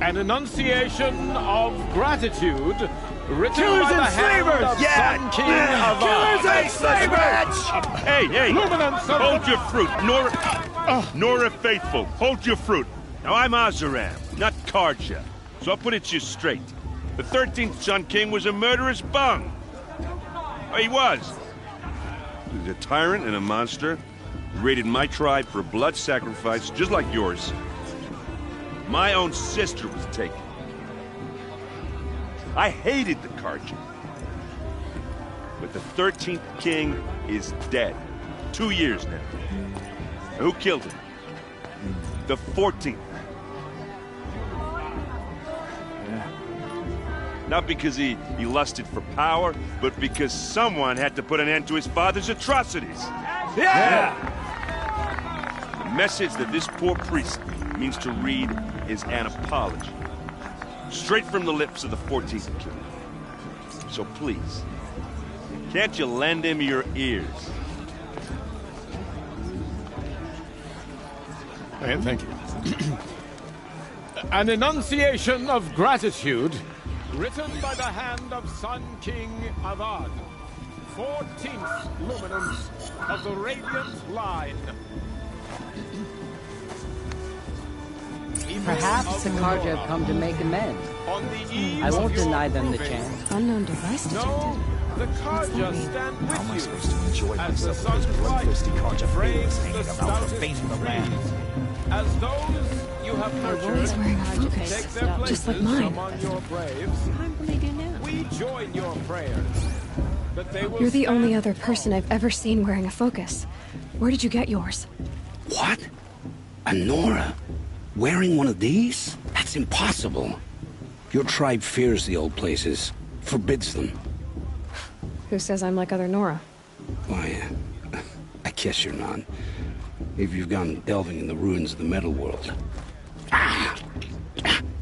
An enunciation of gratitude written Killers by the and hand slavers! of Yeah! Sun King Avad. Killers and slavers! Hey! Luminance of Hold your fruit, Nora Faithful, hold your fruit. Now, I'm Oseram, not Karja, so I'll put it to you straight. The 13th Sun King was a murderous bung. Oh, he was. He was a tyrant and a monster. He raided my tribe for a blood sacrifice, just like yours. My own sister was taken. I hated the Karja. But the 13th King is dead. 2 years now. Who killed him? The 14th. Not because he lusted for power, but because someone had to put an end to his father's atrocities. Yeah! The message that this poor priest means to read is an apology. Straight from the lips of the 14th King. So please, can't you lend him your ears? Thank you. An enunciation of gratitude written by the hand of Sun King Avad, 14th luminance of the Radiant Line. Perhaps the Karja have come to make amends. On the eve I won't of your deny them the proving. chance. Unknown device detected. No, the Karja mean? stand with How am I you supposed to enjoy as the myself with sun's this bloodthirsty light Karja frames feelings the hanging about the stoutest face of the trees. land? As those you have He's nurtured wearing a take focus, their places just like mine. among your braves, What will they do now? we join your prayers that they will You're the only stand other person I've ever seen wearing a focus. Where did you get yours? What? A Nora? Wearing one of these? That's impossible. Your tribe fears the old places, forbids them. Who says I'm like other Nora? Why, I guess you're not. If you've gone delving in the ruins of the metal world.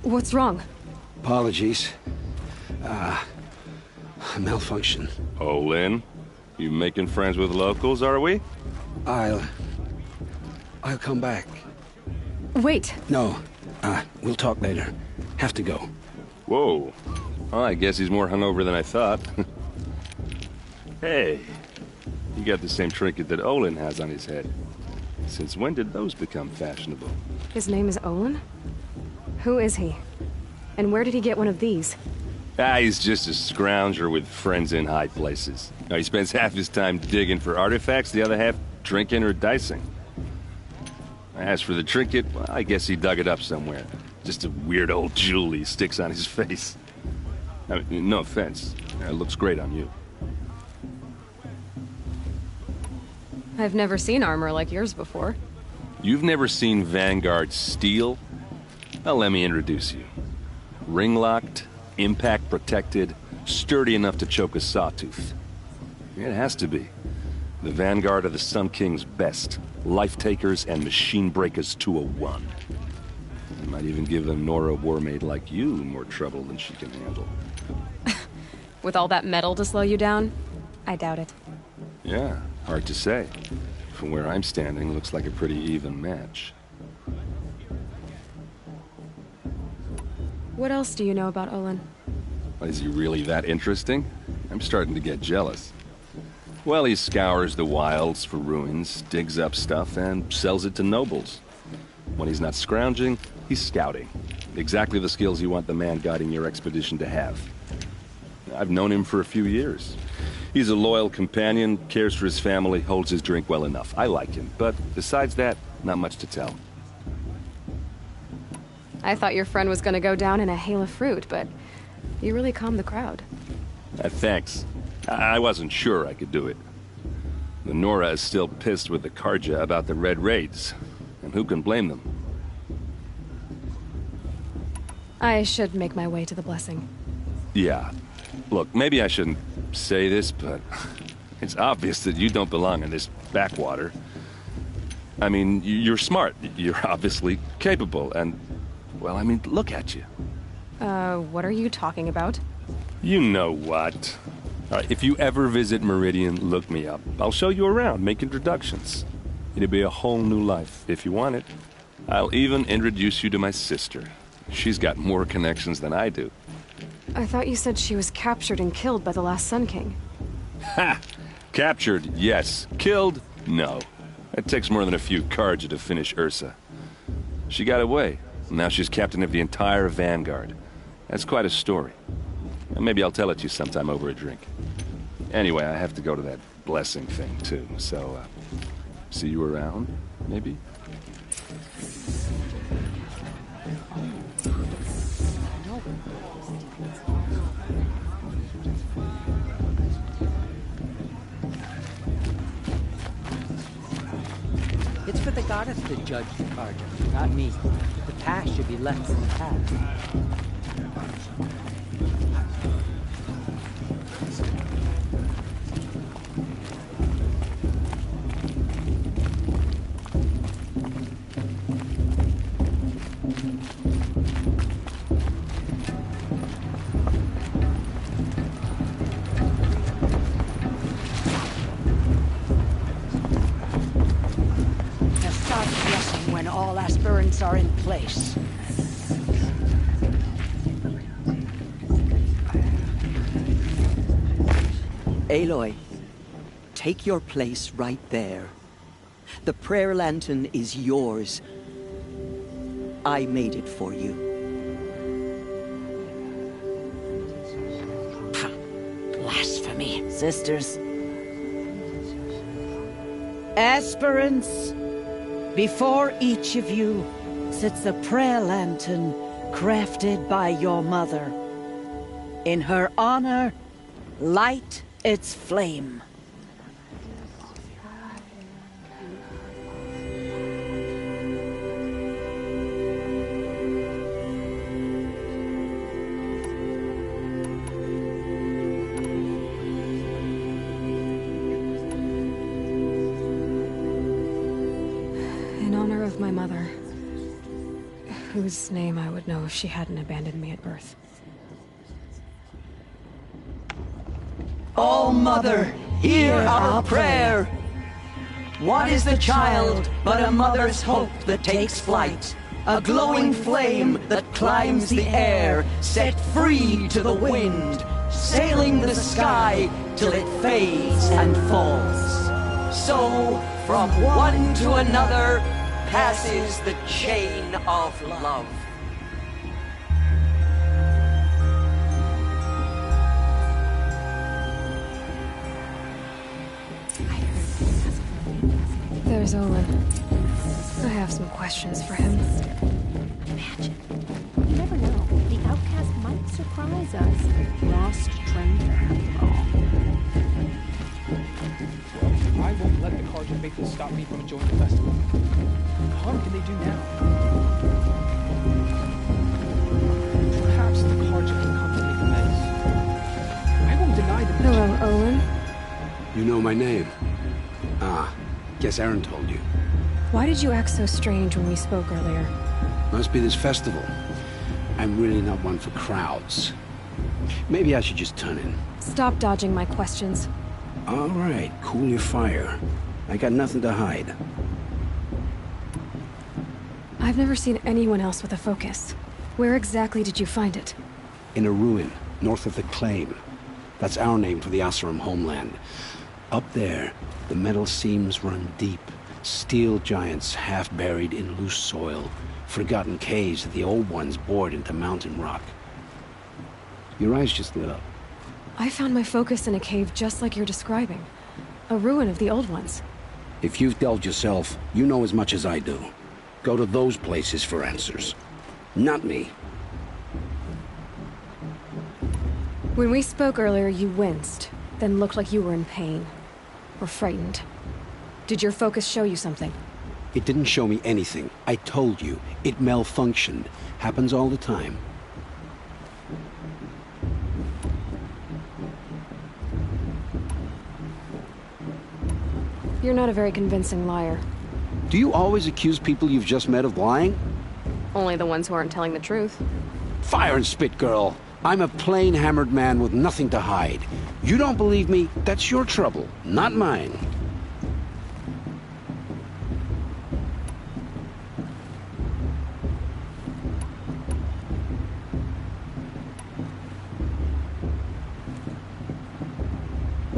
What's wrong? Apologies. Malfunction. Oh, Lynn, you making friends with locals, are we? I'll come back. Wait! No, we'll talk later. Have to go. Whoa. Well, I guess he's more hungover than I thought. Hey, you got the same trinket that Olin has on his head. Since when did those become fashionable? His name is Olin? Who is he? And where did he get one of these? He's just a scrounger with friends in high places. Now, he spends half his time digging for artifacts, the other half drinking or dicing. As for the trinket, well, I guess he dug it up somewhere. Just a weird old jewel he sticks on his face. I mean, no offense. It looks great on you. I've never seen armor like yours before. You've never seen Vanguard steel? Well, let me introduce you. Ring-locked, impact-protected, sturdy enough to choke a sawtooth. It has to be. The Vanguard of the Sun King's best. Life-takers and machine breakers to a one. You might even give a Nora Warmaid like you more trouble than she can handle. With all that metal to slow you down? I doubt it. Yeah, hard to say. From where I'm standing, looks like a pretty even match. What else do you know about Olin? Is he really that interesting? I'm starting to get jealous. Well, he scours the wilds for ruins, digs up stuff, and sells it to nobles. When he's not scrounging, he's scouting. Exactly the skills you want the man guiding your expedition to have. I've known him for a few years. He's a loyal companion, cares for his family, holds his drink well enough. I like him, but besides that, not much to tell. I thought your friend was gonna go down in a hail of fruit, but you really calmed the crowd. Thanks. I wasn't sure I could do it. The Nora is still pissed with the Karja about the Red Raids, and who can blame them? I should make my way to the blessing. Yeah. Look, maybe I shouldn't say this, but it's obvious that you don't belong in this backwater. I mean, you're smart. You're obviously capable, and, well, I mean, look at you. What are you talking about? You know what. All right, if you ever visit Meridian, look me up. I'll show you around, make introductions. It'll be a whole new life, if you want it. I'll even introduce you to my sister. She's got more connections than I do. I thought you said she was captured and killed by the last Sun King. Ha! Captured, yes. Killed, no. It takes more than a few Carja to finish Ursa. She got away. Now she's captain of the entire Vanguard. That's quite a story. And maybe I'll tell it to you sometime over a drink. Anyway, I have to go to that blessing thing, too. So, see you around, maybe? It's for the goddess to judge the Carja, not me. The past should be left in the past. Are in place. Aloy, take your place right there. The prayer lantern is yours. I made it for you. Blasphemy, sisters. Esperance, before each of you sits a prayer lantern crafted by your mother. In her honor, light its flame. In honor of my mother, whose name I would know if she hadn't abandoned me at birth. Oh, Mother, hear our prayer. What is the child but a mother's hope that takes flight? A glowing flame that climbs the air, set free to the wind, sailing the sky till it fades and falls. So, from one to another, passes the chain of love. There's Olin. I have some questions for him. Imagine. You never know. The outcast might surprise us. Lost treasure, after all. Well, I won't let the Carja faithful stop me from enjoying the festival. What harm can they do now? Perhaps the Carja can come to make amends. I won't deny them. Hello, Olin. You know my name? Ah, guess Aaron told you. Why did you act so strange when we spoke earlier? Must be this festival. I'm really not one for crowds. Maybe I should just turn in. Stop dodging my questions. All right, cool your fire. I got nothing to hide. I've never seen anyone else with a focus. Where exactly did you find it? In a ruin, north of the Claim. That's our name for the Oseram homeland. Up there, the metal seams run deep. Steel giants half buried in loose soil. Forgotten caves that the old ones bored into mountain rock. Your eyes just lit up. I found my focus in a cave just like you're describing. A ruin of the old ones. If you've delved yourself, you know as much as I do. Go to those places for answers. Not me. When we spoke earlier, you winced, then looked like you were in pain. Or frightened. Did your focus show you something? It didn't show me anything. I told you. It malfunctioned. Happens all the time. You're not a very convincing liar. Do you always accuse people you've just met of lying? Only the ones who aren't telling the truth. Fire and spit, girl. I'm a plain hammered man with nothing to hide. You don't believe me? That's your trouble, not mine.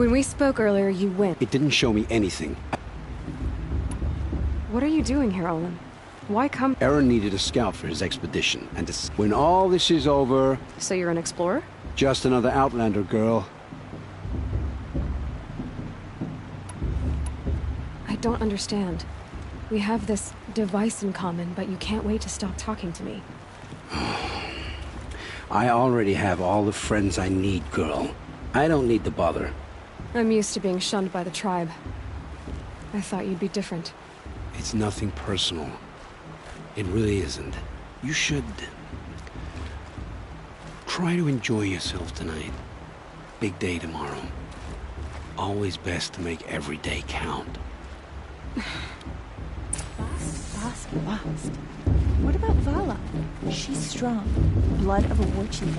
When we spoke earlier, you went. It didn't show me anything. What are you doing here, Olin? Why come? Aaron needed a scout for his expedition, and when all this is over... So you're an explorer? Just another Outlander girl. I don't understand. We have this device in common, but you can't wait to stop talking to me. I already have all the friends I need, girl. I don't need the bother. I'm used to being shunned by the tribe. I thought you'd be different. It's nothing personal. It really isn't. You should... try to enjoy yourself tonight. Big day tomorrow. Always best to make every day count. Fast. What about Vala? She's strong. Blood of a war chief.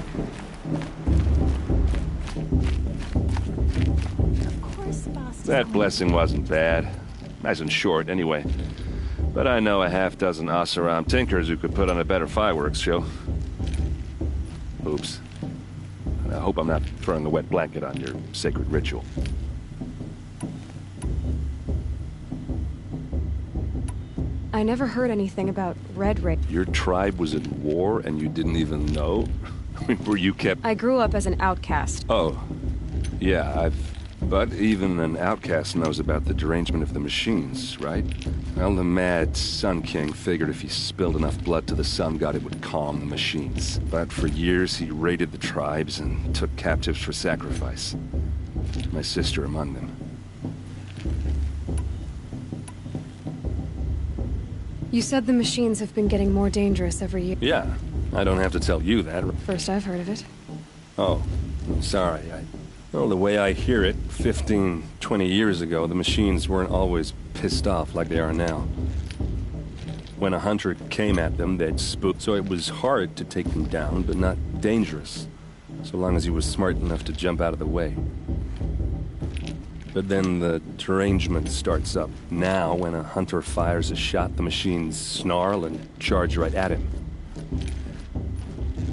Of course, Boston. That blessing wasn't bad. Nice and short, anyway. But I know a half-dozen Oseram tinkers who could put on a better fireworks show. Oops. I hope I'm not throwing a wet blanket on your sacred ritual. I never heard anything about Red Ray. Your tribe was in war and you didn't even know? Were you kept... I grew up as an outcast. Oh. Yeah, But even an outcast knows about the derangement of the machines, right? Well, the mad Sun King figured if he spilled enough blood to the Sun God, it would calm the machines. But for years, he raided the tribes and took captives for sacrifice. My sister among them. You said the machines have been getting more dangerous every year. Yeah, I don't have to tell you that. First I've heard of it. Oh, sorry. Well, the way I hear it, 15, 20 years ago, the machines weren't always pissed off like they are now. When a hunter came at them, they'd spook, so it was hard to take them down, but not dangerous, so long as he was smart enough to jump out of the way. But then the derangement starts up. Now, when a hunter fires a shot, the machines snarl and charge right at him.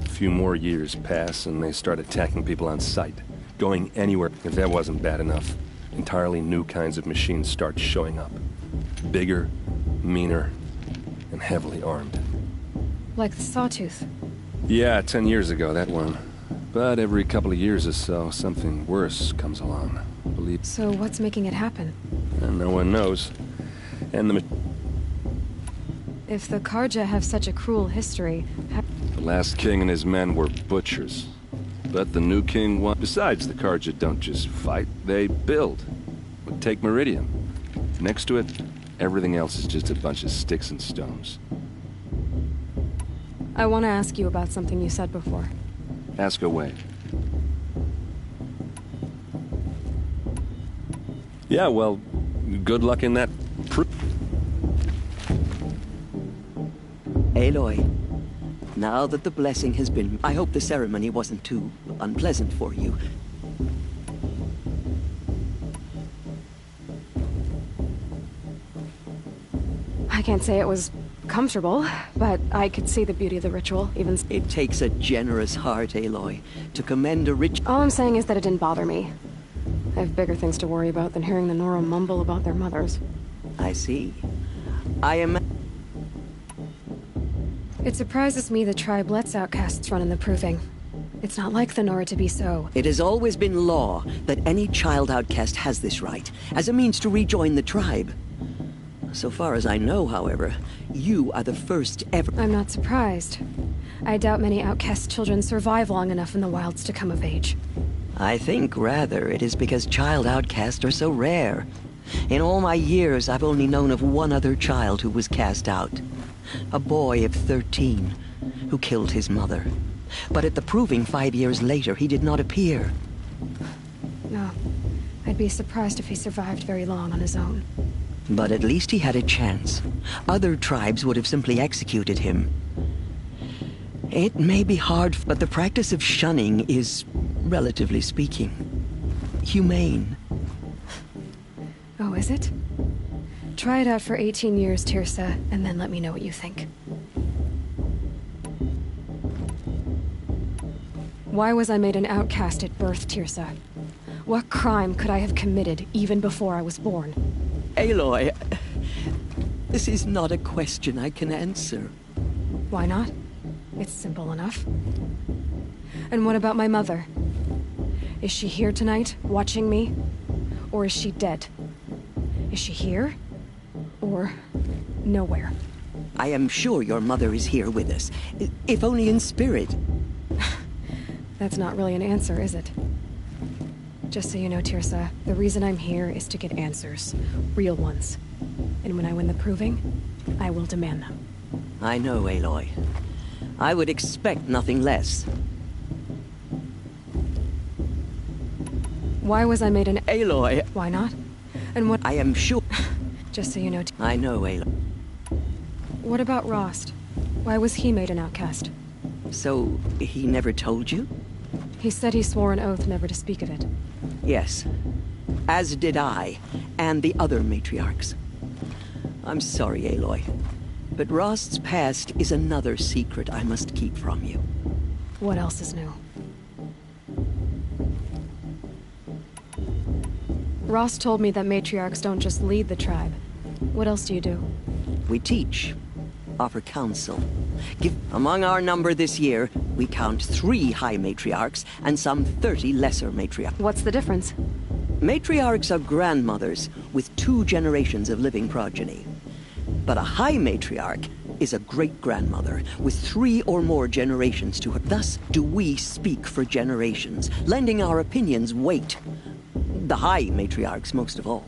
A few more years pass, and they start attacking people on sight. Going anywhere. If that wasn't bad enough, entirely new kinds of machines start showing up. Bigger, meaner, and heavily armed. Like the Sawtooth. Yeah, 10 years ago, that one. But every couple of years or so, something worse comes along. Believe. So what's making it happen? And no one knows. And If the Karja have such a cruel history... The last king and his men were butchers. But the new king won. Besides, the Karja don't just fight, they build. Take Meridian. Next to it, everything else is just a bunch of sticks and stones. I want to ask you about something you said before. Ask away. Yeah, well, good luck in that Aloy, now that the blessing has been... I hope the ceremony wasn't too unpleasant for you. I can't say it was comfortable, but I could see the beauty of the ritual, even... It takes a generous heart, Aloy, to commend a rich... All I'm saying is that it didn't bother me. I have bigger things to worry about than hearing the Nora mumble about their mothers. I see. I am... It surprises me the tribe lets outcasts run in the Proving. It's not like the Nora to be so. It has always been law that any child outcast has this right, as a means to rejoin the tribe. So far as I know, however, you are the first ever... I'm not surprised. I doubt many outcast children survive long enough in the wilds to come of age. I think, rather, it is because child outcasts are so rare. In all my years, I've only known of one other child who was cast out. A boy of 13, who killed his mother. But at the Proving 5 years later, he did not appear. No. I'd be surprised if he survived very long on his own. But at least he had a chance. Other tribes would have simply executed him. It may be hard, but the practice of shunning is, relatively speaking, humane. Oh, is it? Try it out for 18 years, Tirsa, and then let me know what you think. Why was I made an outcast at birth, Tirsa? What crime could I have committed even before I was born? Aloy, this is not a question I can answer. Why not? It's simple enough. And what about my mother? Is she here tonight, watching me? Or is she dead? Is she here? Or nowhere? I am sure your mother is here with us, if only in spirit. That's not really an answer, is it? Just so you know, Tirsa, the reason I'm here is to get answers. Real ones. And when I win the proving, I will demand them. I know, Aloy. I would expect nothing less. Why was I made an... Aloy! Why not? And what... I am sure... Just so you know... I know, Aloy. What about Rost? Why was he made an outcast? So, he never told you? He said he swore an oath never to speak of it. Yes. As did I, and the other matriarchs. I'm sorry, Aloy. But Rost's past is another secret I must keep from you. What else is new? Rost told me that matriarchs don't just lead the tribe. What else do you do? We teach, offer counsel. Among our number this year, we count 3 high matriarchs and some 30 lesser matriarchs. What's the difference? Matriarchs are grandmothers with 2 generations of living progeny. But a high matriarch is a great-grandmother with 3 or more generations to her. Thus do we speak for generations, lending our opinions weight. The high matriarchs most of all.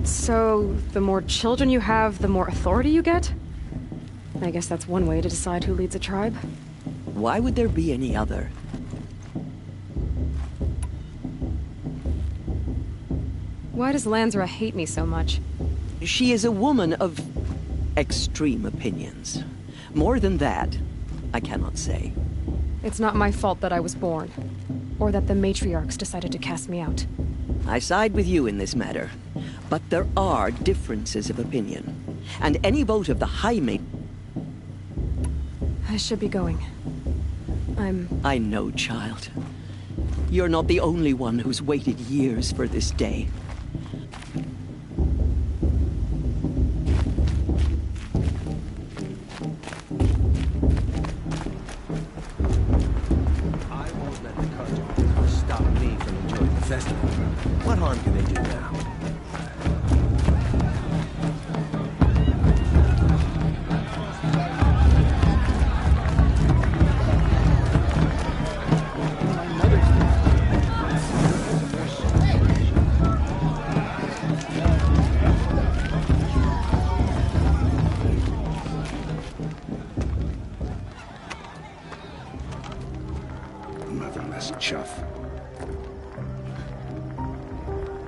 So, the more children you have, the more authority you get? I guess that's one way to decide who leads a tribe. Why would there be any other? Why does Lansra hate me so much? She is a woman of extreme opinions. More than that, I cannot say. It's not my fault that I was born, or that the matriarchs decided to cast me out. I side with you in this matter, but there are differences of opinion, and any vote of the high I should be going. I know, child. You're not the only one who's waited years for this day. I won't let the Carja stop me from enjoying the festival. What harm can they do now? Motherless chuff.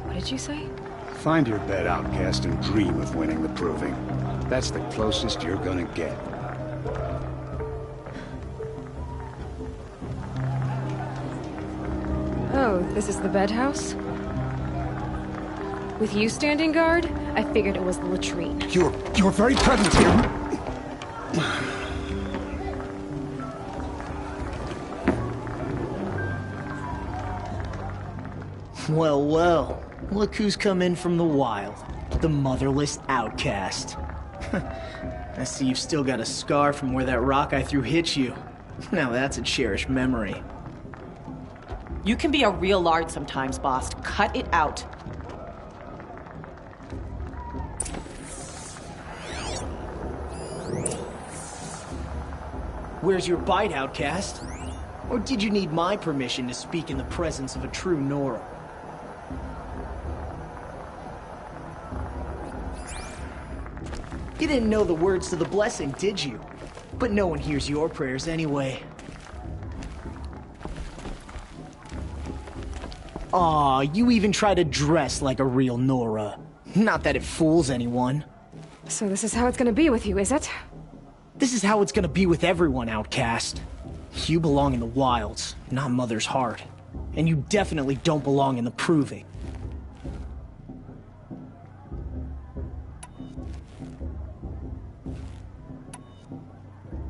What did you say? Find your bed, outcast, and dream of winning the proving. That's the closest you're gonna get. Oh, this is the bedhouse? With you standing guard, I figured it was the latrine. Your very presence here... Well, well. Look who's come in from the wild. The motherless outcast. I see you've still got a scar from where that rock I threw hit you. Now that's a cherished memory. You can be a real lard sometimes, boss. Cut it out. Where's your bite, outcast? Or did you need my permission to speak in the presence of a true Nora? You didn't know the words to the blessing, did you? But no one hears your prayers anyway. Aw, you even try to dress like a real Nora. Not that it fools anyone. So this is how it's gonna be with you, is it? This is how it's gonna be with everyone, outcast. You belong in the wilds, not Mother's heart. And you definitely don't belong in the proving.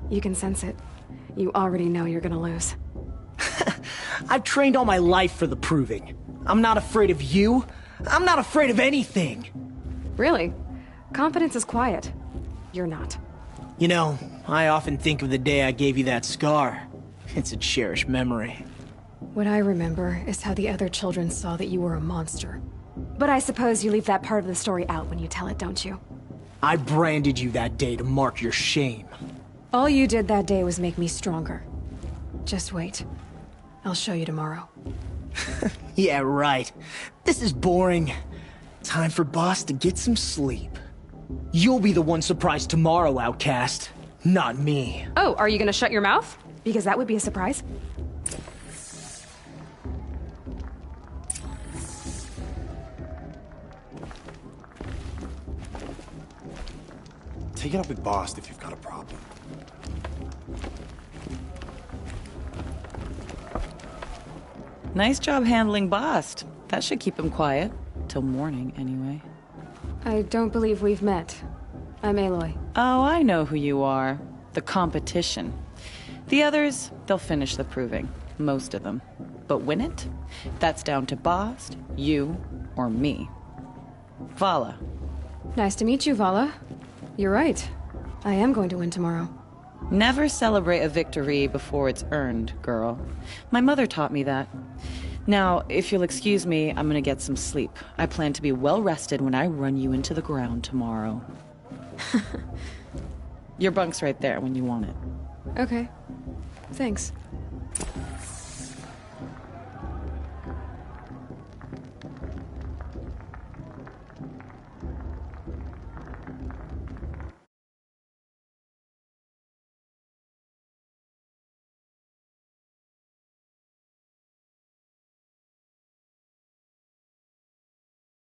You can sense it. You already know you're gonna lose. I've trained all my life for the proving. I'm not afraid of you. I'm not afraid of anything. Really? Confidence is quiet. You're not. You know, I often think of the day I gave you that scar. It's a cherished memory. What I remember is how the other children saw that you were a monster. But I suppose you leave that part of the story out when you tell it, don't you? I branded you that day to mark your shame. All you did that day was make me stronger. Just wait. I'll show you tomorrow. Yeah, right. This is boring. Time for Boss to get some sleep. You'll be the one surprised tomorrow, Outcast. Not me. Oh, are you gonna shut your mouth? Because that would be a surprise. Take it up with Boss if you've got a problem. Nice job handling Bast. That should keep him quiet. Till morning, anyway. I don't believe we've met. I'm Aloy. Oh, I know who you are. The competition. The others, they'll finish the proving. Most of them. But win it? That's down to Bast, you, or me. Vala. Nice to meet you, Vala. You're right. I am going to win tomorrow. Never celebrate a victory before it's earned, girl. My mother taught me that. Now, if you'll excuse me, I'm gonna get some sleep. I plan to be well rested when I run you into the ground tomorrow. Your bunk's right there when you want it. Okay. Thanks.